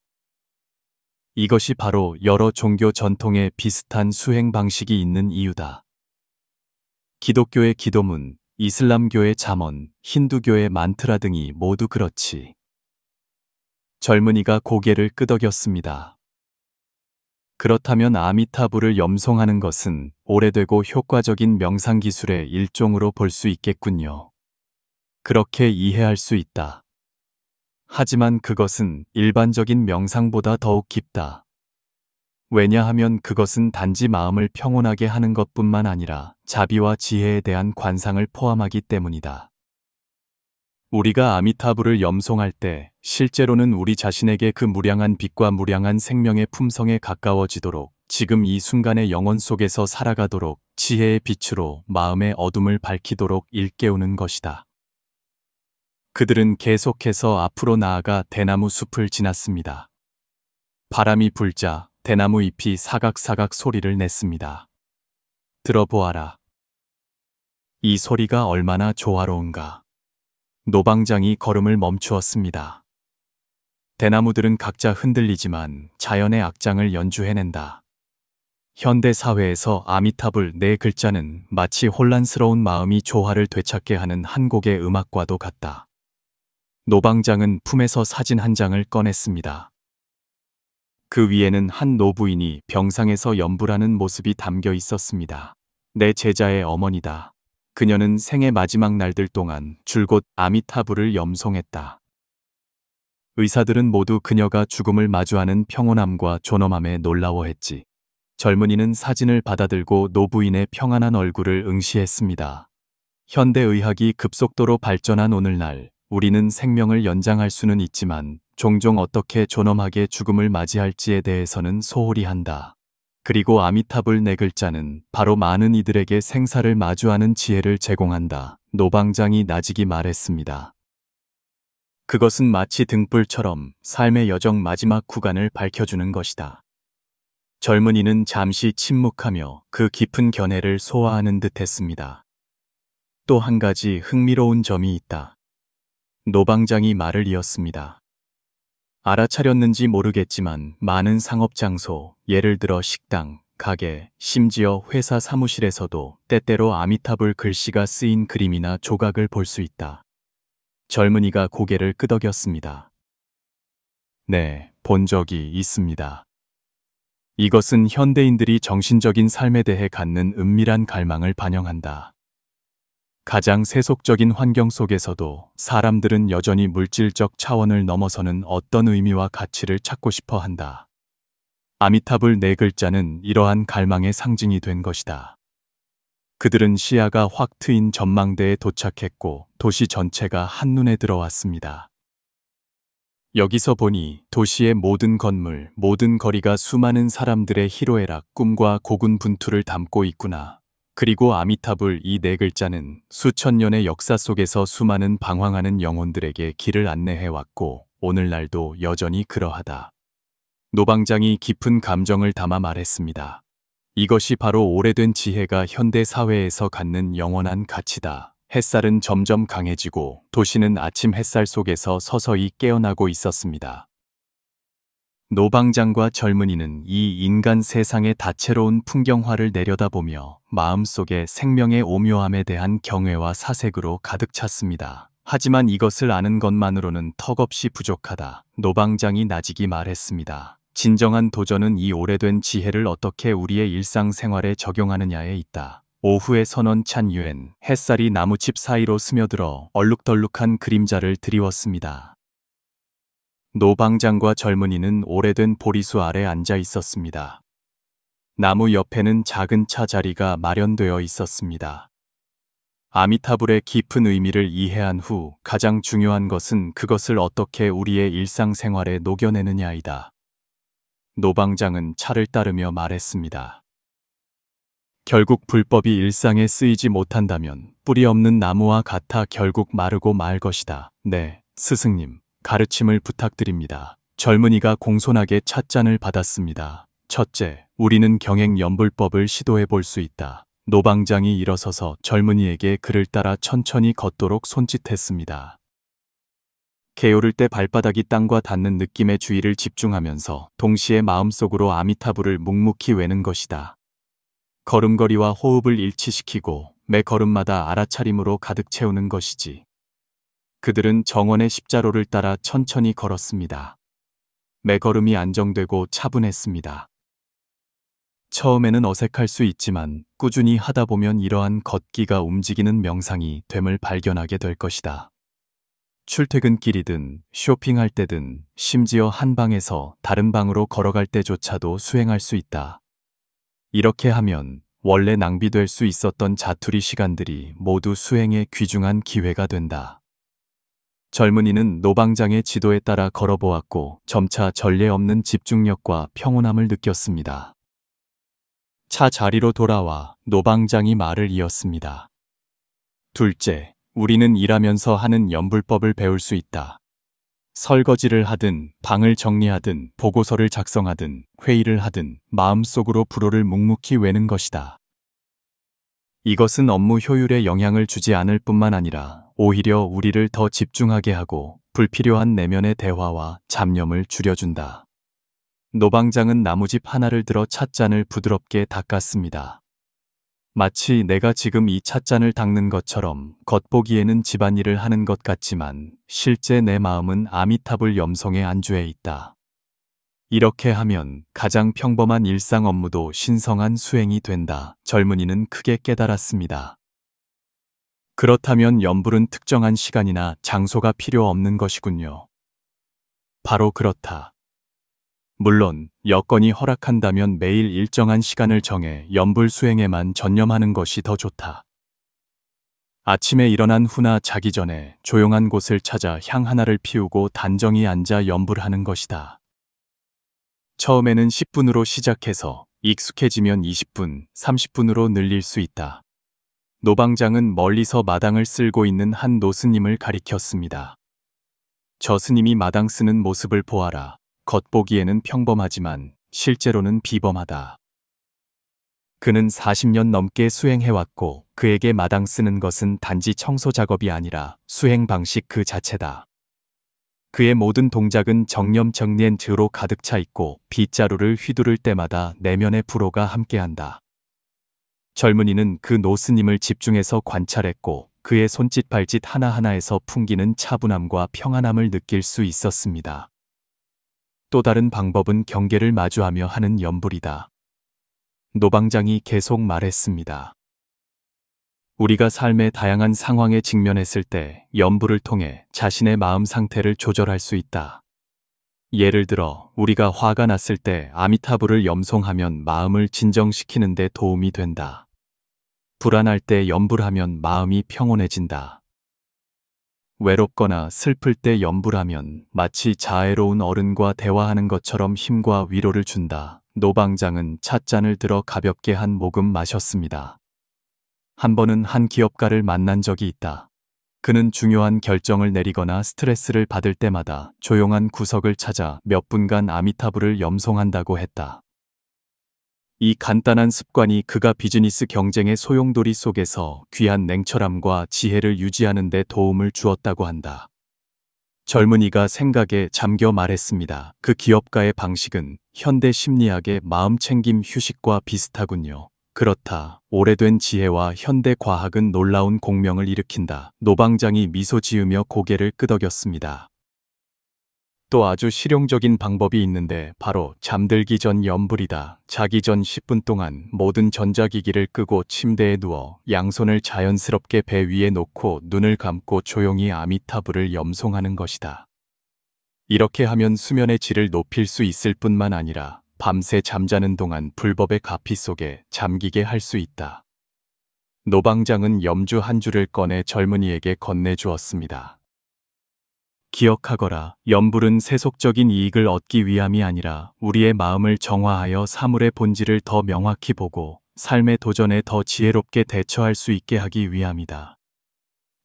이것이 바로 여러 종교 전통에 비슷한 수행 방식이 있는 이유다. 기독교의 기도문, 이슬람교의 잠언, 힌두교의 만트라 등이 모두 그렇지. 젊은이가 고개를 끄덕였습니다. 그렇다면 아미타불을 염송하는 것은 오래되고 효과적인 명상 기술의 일종으로 볼 수 있겠군요. 그렇게 이해할 수 있다. 하지만 그것은 일반적인 명상보다 더욱 깊다. 왜냐하면 그것은 단지 마음을 평온하게 하는 것뿐만 아니라 자비와 지혜에 대한 관상을 포함하기 때문이다. 우리가 아미타불을 염송할 때 실제로는 우리 자신에게 그 무량한 빛과 무량한 생명의 품성에 가까워지도록 지금 이 순간의 영혼 속에서 살아가도록 지혜의 빛으로 마음의 어둠을 밝히도록 일깨우는 것이다. 그들은 계속해서 앞으로 나아가 대나무 숲을 지났습니다. 바람이 불자 대나무 잎이 사각사각 소리를 냈습니다. 들어보아라. 이 소리가 얼마나 조화로운가. 노방장이 걸음을 멈추었습니다. 대나무들은 각자 흔들리지만 자연의 악장을 연주해낸다. 현대 사회에서 아미타불 네 글자는 마치 혼란스러운 마음이 조화를 되찾게 하는 한 곡의 음악과도 같다. 노방장은 품에서 사진 한 장을 꺼냈습니다. 그 위에는 한 노부인이 병상에서 염불하는 모습이 담겨 있었습니다. 내 제자의 어머니다. 그녀는 생의 마지막 날들 동안 줄곧 아미타불을 염송했다. 의사들은 모두 그녀가 죽음을 마주하는 평온함과 존엄함에 놀라워했지. 젊은이는 사진을 받아들고 노부인의 평안한 얼굴을 응시했습니다. 현대의학이 급속도로 발전한 오늘날, 우리는 생명을 연장할 수는 있지만 종종 어떻게 존엄하게 죽음을 맞이할지에 대해서는 소홀히 한다. 그리고 아미타불 네 글자는 바로 많은 이들에게 생사를 마주하는 지혜를 제공한다. 노방장이 나직이 말했습니다. 그것은 마치 등불처럼 삶의 여정 마지막 구간을 밝혀주는 것이다. 젊은이는 잠시 침묵하며 그 깊은 견해를 소화하는 듯 했습니다. 또 한 가지 흥미로운 점이 있다. 노방장이 말을 이었습니다. 알아차렸는지 모르겠지만 많은 상업장소, 예를 들어 식당, 가게, 심지어 회사 사무실에서도 때때로 아미타불 글씨가 쓰인 그림이나 조각을 볼 수 있다. 젊은이가 고개를 끄덕였습니다. 네, 본 적이 있습니다. 이것은 현대인들이 정신적인 삶에 대해 갖는 은밀한 갈망을 반영한다. 가장 세속적인 환경 속에서도 사람들은 여전히 물질적 차원을 넘어서는 어떤 의미와 가치를 찾고 싶어 한다. 아미타불 네 글자는 이러한 갈망의 상징이 된 것이다. 그들은 시야가 확 트인 전망대에 도착했고 도시 전체가 한눈에 들어왔습니다. 여기서 보니 도시의 모든 건물, 모든 거리가 수많은 사람들의 희로애락, 꿈과 고군분투를 담고 있구나. 그리고 아미타불 이 네 글자는 수천 년의 역사 속에서 수많은 방황하는 영혼들에게 길을 안내해왔고 오늘날도 여전히 그러하다. 노방장이 깊은 감정을 담아 말했습니다. 이것이 바로 오래된 지혜가 현대 사회에서 갖는 영원한 가치다. 햇살은 점점 강해지고 도시는 아침 햇살 속에서 서서히 깨어나고 있었습니다. 노방장과 젊은이는 이 인간 세상의 다채로운 풍경화를 내려다보며 마음속에 생명의 오묘함에 대한 경외와 사색으로 가득 찼습니다. 하지만 이것을 아는 것만으로는 턱없이 부족하다. 노방장이 나직이 말했습니다. 진정한 도전은 이 오래된 지혜를 어떻게 우리의 일상생활에 적용하느냐에 있다. 오후의 선원 찬 유엔, 햇살이 나무칩 사이로 스며들어 얼룩덜룩한 그림자를 드리웠습니다. 노방장과 젊은이는 오래된 보리수 아래 앉아 있었습니다. 나무 옆에는 작은 차 자리가 마련되어 있었습니다. 아미타불의 깊은 의미를 이해한 후 가장 중요한 것은 그것을 어떻게 우리의 일상생활에 녹여내느냐이다. 노방장은 차를 따르며 말했습니다. 결국 불법이 일상에 쓰이지 못한다면 뿌리 없는 나무와 같아 결국 마르고 말 것이다. 네, 스승님. 가르침을 부탁드립니다. 젊은이가 공손하게 찻잔을 받았습니다. 첫째, 우리는 경행 연불법을 시도해 볼 수 있다. 노방장이 일어서서 젊은이에게 그를 따라 천천히 걷도록 손짓했습니다. 게으를 때 발바닥이 땅과 닿는 느낌의 주의를 집중하면서 동시에 마음속으로 아미타불을 묵묵히 외는 것이다. 걸음걸이와 호흡을 일치시키고 매 걸음마다 알아차림으로 가득 채우는 것이지. 그들은 정원의 십자로를 따라 천천히 걸었습니다. 매 걸음이 안정되고 차분했습니다. 처음에는 어색할 수 있지만 꾸준히 하다 보면 이러한 걷기가 움직이는 명상이 됨을 발견하게 될 것이다. 출퇴근길이든 쇼핑할 때든 심지어 한 방에서 다른 방으로 걸어갈 때조차도 수행할 수 있다. 이렇게 하면 원래 낭비될 수 있었던 자투리 시간들이 모두 수행의 귀중한 기회가 된다. 젊은이는 노방장의 지도에 따라 걸어보았고 점차 전례 없는 집중력과 평온함을 느꼈습니다. 차 자리로 돌아와 노방장이 말을 이었습니다. 둘째, 우리는 일하면서 하는 연불법을 배울 수 있다. 설거지를 하든 방을 정리하든 보고서를 작성하든 회의를 하든 마음속으로 불호를 묵묵히 외는 것이다. 이것은 업무 효율에 영향을 주지 않을 뿐만 아니라 오히려 우리를 더 집중하게 하고 불필요한 내면의 대화와 잡념을 줄여준다. 노방장은 나무집 하나를 들어 찻잔을 부드럽게 닦았습니다. 마치 내가 지금 이 찻잔을 닦는 것처럼 겉보기에는 집안일을 하는 것 같지만 실제 내 마음은 아미타불 염송의 안주에 있다. 이렇게 하면 가장 평범한 일상 업무도 신성한 수행이 된다. 젊은이는 크게 깨달았습니다. 그렇다면 염불은 특정한 시간이나 장소가 필요 없는 것이군요. 바로 그렇다. 물론 여건이 허락한다면 매일 일정한 시간을 정해 염불 수행에만 전념하는 것이 더 좋다. 아침에 일어난 후나 자기 전에 조용한 곳을 찾아 향 하나를 피우고 단정히 앉아 염불하는 것이다. 처음에는 10분으로 시작해서 익숙해지면 20분, 30분으로 늘릴 수 있다. 노방장은 멀리서 마당을 쓸고 있는 한 노스님을 가리켰습니다. 저 스님이 마당 쓰는 모습을 보아라. 겉보기에는 평범하지만 실제로는 비범하다. 그는 40년 넘게 수행해왔고 그에게 마당 쓰는 것은 단지 청소 작업이 아니라 수행 방식 그 자체다. 그의 모든 동작은 정념 정니엔트로 가득 차 있고 빗자루를 휘두를 때마다 내면의 불호가 함께한다. 젊은이는 그 노스님을 집중해서 관찰했고 그의 손짓 발짓 하나하나에서 풍기는 차분함과 평안함을 느낄 수 있었습니다. 또 다른 방법은 경계를 마주하며 하는 염불이다. 노방장이 계속 말했습니다. 우리가 삶의 다양한 상황에 직면했을 때 염불을 통해 자신의 마음 상태를 조절할 수 있다. 예를 들어 우리가 화가 났을 때 아미타불을 염송하면 마음을 진정시키는 데 도움이 된다. 불안할 때 염불하면 마음이 평온해진다. 외롭거나 슬플 때 염불하면 마치 자애로운 어른과 대화하는 것처럼 힘과 위로를 준다. 노방장은 찻잔을 들어 가볍게 한 모금 마셨습니다. 한 번은 한 기업가를 만난 적이 있다. 그는 중요한 결정을 내리거나 스트레스를 받을 때마다 조용한 구석을 찾아 몇 분간 아미타불을 염송한다고 했다. 이 간단한 습관이 그가 비즈니스 경쟁의 소용돌이 속에서 귀한 냉철함과 지혜를 유지하는 데 도움을 주었다고 한다. 젊은이가 생각에 잠겨 말했습니다. 그 기업가의 방식은 현대 심리학의 마음챙김 휴식과 비슷하군요. 그렇다. 오래된 지혜와 현대 과학은 놀라운 공명을 일으킨다. 노방장이 미소 지으며 고개를 끄덕였습니다. 또 아주 실용적인 방법이 있는데 바로 잠들기 전 염불이다. 자기 전 10분 동안 모든 전자기기를 끄고 침대에 누워 양손을 자연스럽게 배 위에 놓고 눈을 감고 조용히 아미타불을 염송하는 것이다. 이렇게 하면 수면의 질을 높일 수 있을 뿐만 아니라 밤새 잠자는 동안 불법의 가피 속에 잠기게 할 수 있다. 노방장은 염주 한 줄을 꺼내 젊은이에게 건네주었습니다. 기억하거라. 염불은 세속적인 이익을 얻기 위함이 아니라 우리의 마음을 정화하여 사물의 본질을 더 명확히 보고 삶의 도전에 더 지혜롭게 대처할 수 있게 하기 위함이다.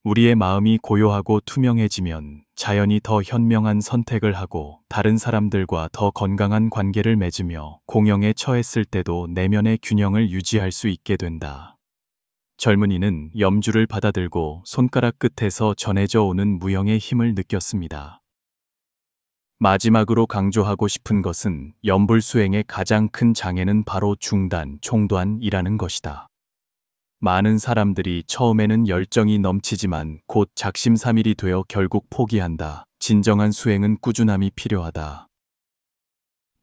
우리의 마음이 고요하고 투명해지면 자연히 더 현명한 선택을 하고 다른 사람들과 더 건강한 관계를 맺으며 공영에 처했을 때도 내면의 균형을 유지할 수 있게 된다. 젊은이는 염주를 받아들고 손가락 끝에서 전해져 오는 무형의 힘을 느꼈습니다. 마지막으로 강조하고 싶은 것은 염불 수행의 가장 큰 장애는 바로 중단, 총단이라는 것이다. 많은 사람들이 처음에는 열정이 넘치지만 곧 작심삼일이 되어 결국 포기한다. 진정한 수행은 꾸준함이 필요하다.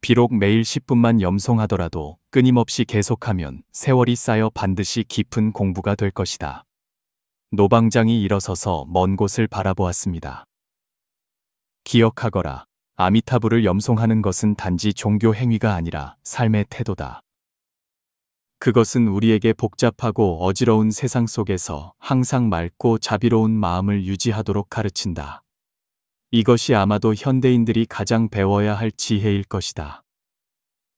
비록 매일 10분만 염송하더라도 끊임없이 계속하면 세월이 쌓여 반드시 깊은 공부가 될 것이다. 노방장이 일어서서 먼 곳을 바라보았습니다. 기억하거라. 아미타불을 염송하는 것은 단지 종교 행위가 아니라 삶의 태도다. 그것은 우리에게 복잡하고 어지러운 세상 속에서 항상 맑고 자비로운 마음을 유지하도록 가르친다. 이것이 아마도 현대인들이 가장 배워야 할 지혜일 것이다.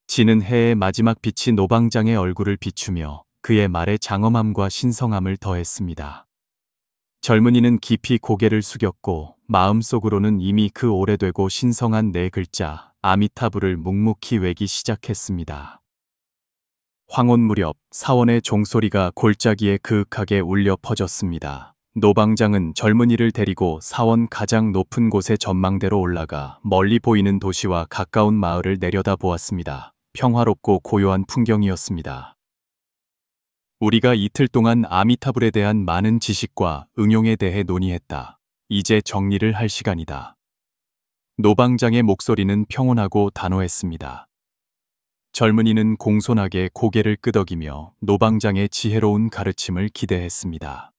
지는 해의 마지막 빛이 노방장의 얼굴을 비추며 그의 말에 장엄함과 신성함을 더했습니다. 젊은이는 깊이 고개를 숙였고 마음속으로는 이미 그 오래되고 신성한 네 글자 아미타불을 묵묵히 외기 시작했습니다. 황혼 무렵 사원의 종소리가 골짜기에 그윽하게 울려 퍼졌습니다. 노방장은 젊은이를 데리고 사원 가장 높은 곳의 전망대로 올라가 멀리 보이는 도시와 가까운 마을을 내려다보았습니다. 평화롭고 고요한 풍경이었습니다. 우리가 이틀 동안 아미타불에 대한 많은 지식과 응용에 대해 논의했다. 이제 정리를 할 시간이다. 노방장의 목소리는 평온하고 단호했습니다. 젊은이는 공손하게 고개를 끄덕이며 노방장의 지혜로운 가르침을 기대했습니다.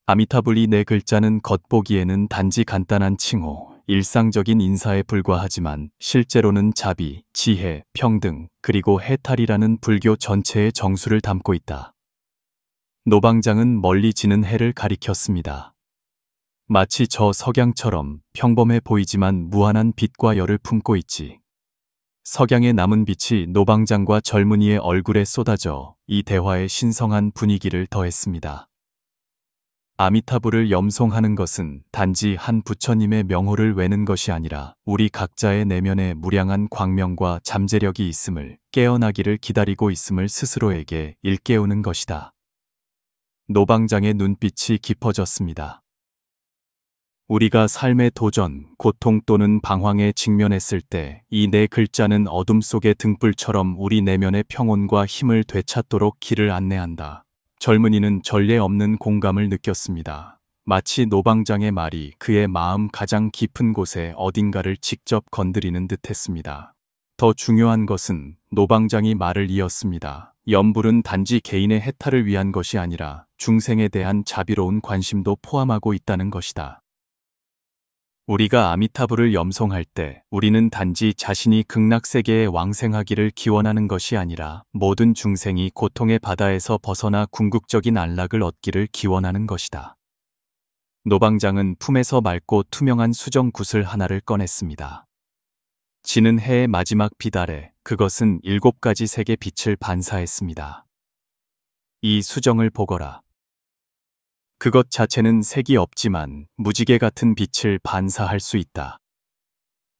아미타불이 네 글자는 겉보기에는 단지 간단한 칭호, 일상적인 인사에 불과하지만 실제로는 자비, 지혜, 평등, 그리고 해탈이라는 불교 전체의 정수를 담고 있다. 노방장은 멀리 지는 해를 가리켰습니다. 마치 저 석양처럼 평범해 보이지만 무한한 빛과 열을 품고 있지. 석양의 남은 빛이 노방장과 젊은이의 얼굴에 쏟아져 이 대화의 신성한 분위기를 더했습니다. 아미타불을 염송하는 것은 단지 한 부처님의 명호를 외는 것이 아니라 우리 각자의 내면에 무량한 광명과 잠재력이 있음을, 깨어나기를 기다리고 있음을 스스로에게 일깨우는 것이다. 노방장의 눈빛이 깊어졌습니다. 우리가 삶의 도전, 고통 또는 방황에 직면했을 때 이 네 글자는 어둠 속의 등불처럼 우리 내면의 평온과 힘을 되찾도록 길을 안내한다. 젊은이는 전례 없는 공감을 느꼈습니다. 마치 노방장의 말이 그의 마음 가장 깊은 곳에 어딘가를 직접 건드리는 듯했습니다. 더 중요한 것은 노방장이 말을 이었습니다. 염불은 단지 개인의 해탈을 위한 것이 아니라 중생에 대한 자비로운 관심도 포함하고 있다는 것이다. 우리가 아미타불을 염송할 때 우리는 단지 자신이 극락세계에 왕생하기를 기원하는 것이 아니라 모든 중생이 고통의 바다에서 벗어나 궁극적인 안락을 얻기를 기원하는 것이다. 노방장은 품에서 맑고 투명한 수정 굿을 하나를 꺼냈습니다. 지는 해의 마지막 빛 아래 그것은 7가지 색의 빛을 반사했습니다. 이 수정을 보거라. 그것 자체는 색이 없지만 무지개 같은 빛을 반사할 수 있다.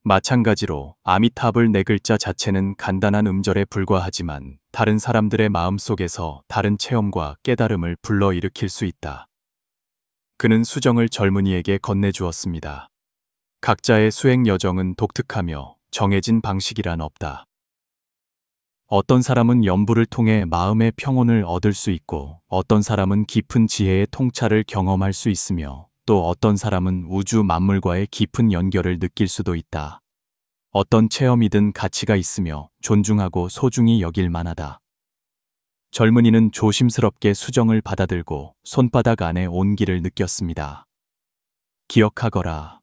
마찬가지로 아미타불 네 글자 자체는 간단한 음절에 불과하지만 다른 사람들의 마음속에서 다른 체험과 깨달음을 불러일으킬 수 있다. 그는 수정을 젊은이에게 건네주었습니다. 각자의 수행 여정은 독특하며 정해진 방식이란 없다. 어떤 사람은 염불을 통해 마음의 평온을 얻을 수 있고 어떤 사람은 깊은 지혜의 통찰을 경험할 수 있으며 또 어떤 사람은 우주 만물과의 깊은 연결을 느낄 수도 있다. 어떤 체험이든 가치가 있으며 존중하고 소중히 여길 만하다. 젊은이는 조심스럽게 수정을 받아들고 손바닥 안에 온기를 느꼈습니다. 기억하거라.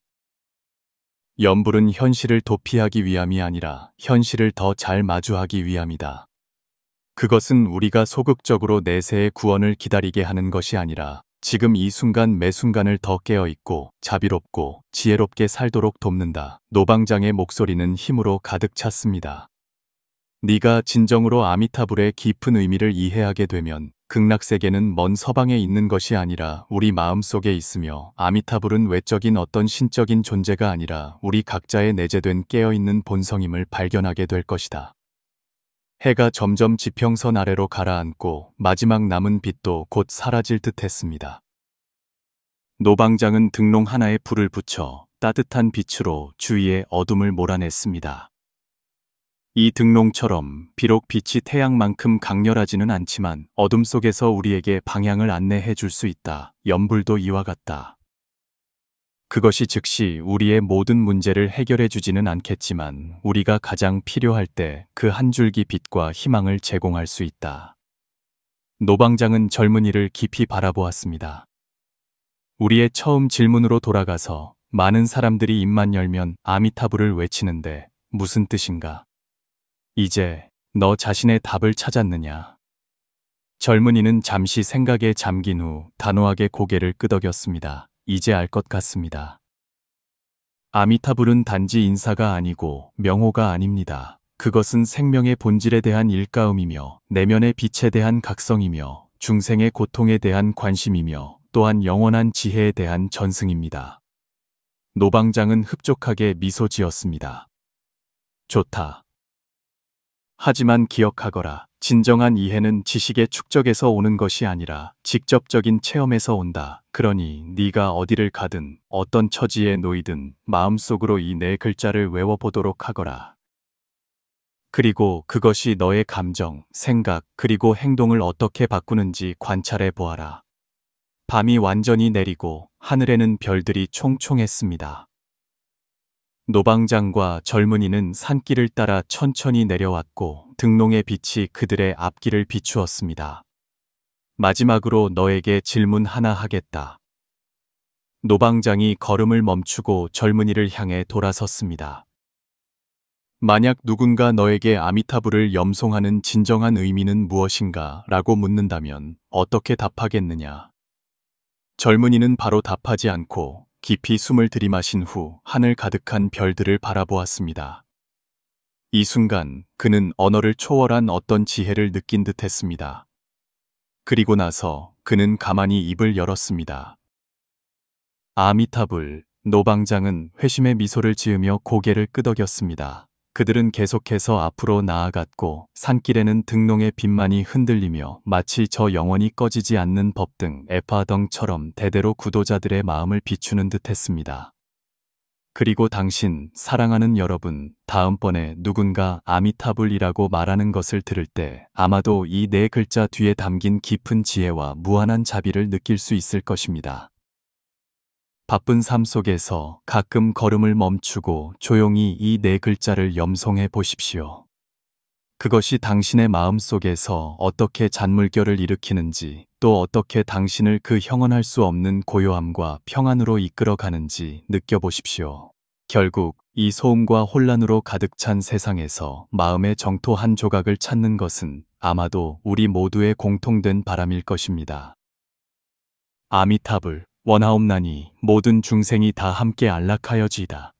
염불은 현실을 도피하기 위함이 아니라 현실을 더 잘 마주하기 위함이다. 그것은 우리가 소극적으로 내세의 구원을 기다리게 하는 것이 아니라 지금 이 순간 매 순간을 더 깨어있고 자비롭고 지혜롭게 살도록 돕는다. 노방장의 목소리는 힘으로 가득 찼습니다. 네가 진정으로 아미타불의 깊은 의미를 이해하게 되면 극락세계는 먼 서방에 있는 것이 아니라 우리 마음속에 있으며 아미타불은 외적인 어떤 신적인 존재가 아니라 우리 각자의 내재된 깨어있는 본성임을 발견하게 될 것이다. 해가 점점 지평선 아래로 가라앉고 마지막 남은 빛도 곧 사라질 듯 했습니다. 노방장은 등롱 하나에 불을 붙여 따뜻한 빛으로 주위의 어둠을 몰아냈습니다. 이 등롱처럼 비록 빛이 태양만큼 강렬하지는 않지만 어둠 속에서 우리에게 방향을 안내해 줄 수 있다. 염불도 이와 같다. 그것이 즉시 우리의 모든 문제를 해결해 주지는 않겠지만 우리가 가장 필요할 때 그 한 줄기 빛과 희망을 제공할 수 있다. 노방장은 젊은이를 깊이 바라보았습니다. 우리의 처음 질문으로 돌아가서 많은 사람들이 입만 열면 아미타불을 외치는데 무슨 뜻인가? 이제 너 자신의 답을 찾았느냐? 젊은이는 잠시 생각에 잠긴 후 단호하게 고개를 끄덕였습니다. 이제 알 것 같습니다. 아미타불은 단지 인사가 아니고 명호가 아닙니다. 그것은 생명의 본질에 대한 일가음이며 내면의 빛에 대한 각성이며 중생의 고통에 대한 관심이며 또한 영원한 지혜에 대한 전승입니다. 노방장은 흡족하게 미소 지었습니다. 좋다. 하지만 기억하거라. 진정한 이해는 지식의 축적에서 오는 것이 아니라 직접적인 체험에서 온다. 그러니 네가 어디를 가든 어떤 처지에 놓이든 마음속으로 이 네 글자를 외워보도록 하거라. 그리고 그것이 너의 감정, 생각, 그리고 행동을 어떻게 바꾸는지 관찰해 보아라. 밤이 완전히 내리고 하늘에는 별들이 총총했습니다. 노방장과 젊은이는 산길을 따라 천천히 내려왔고 등롱의 빛이 그들의 앞길을 비추었습니다. 마지막으로 너에게 질문 하나 하겠다. 노방장이 걸음을 멈추고 젊은이를 향해 돌아섰습니다. 만약 누군가 너에게 아미타불을 염송하는 진정한 의미는 무엇인가? 라고 묻는다면 어떻게 답하겠느냐? 젊은이는 바로 답하지 않고 깊이 숨을 들이마신 후 하늘 가득한 별들을 바라보았습니다. 이 순간 그는 언어를 초월한 어떤 지혜를 느낀 듯 했습니다. 그리고 나서 그는 가만히 입을 열었습니다. 아미타불, 노방장은 회심의 미소를 지으며 고개를 끄덕였습니다. 그들은 계속해서 앞으로 나아갔고 산길에는 등롱의 빛만이 흔들리며 마치 저 영원히 꺼지지 않는 법등 에파덩처럼 대대로 구도자들의 마음을 비추는 듯했습니다. 그리고 당신, 사랑하는 여러분, 다음번에 누군가 아미타불이라고 말하는 것을 들을 때 아마도 이 네 글자 뒤에 담긴 깊은 지혜와 무한한 자비를 느낄 수 있을 것입니다. 바쁜 삶 속에서 가끔 걸음을 멈추고 조용히 이 네 글자를 염송해 보십시오. 그것이 당신의 마음 속에서 어떻게 잔물결을 일으키는지, 또 어떻게 당신을 그 형언할 수 없는 고요함과 평안으로 이끌어 가는지 느껴보십시오. 결국 이 소음과 혼란으로 가득 찬 세상에서 마음의 정토 한 조각을 찾는 것은 아마도 우리 모두의 공통된 바람일 것입니다. 아미타불. 원하옵나니 모든 중생이 다 함께 안락하여지이다.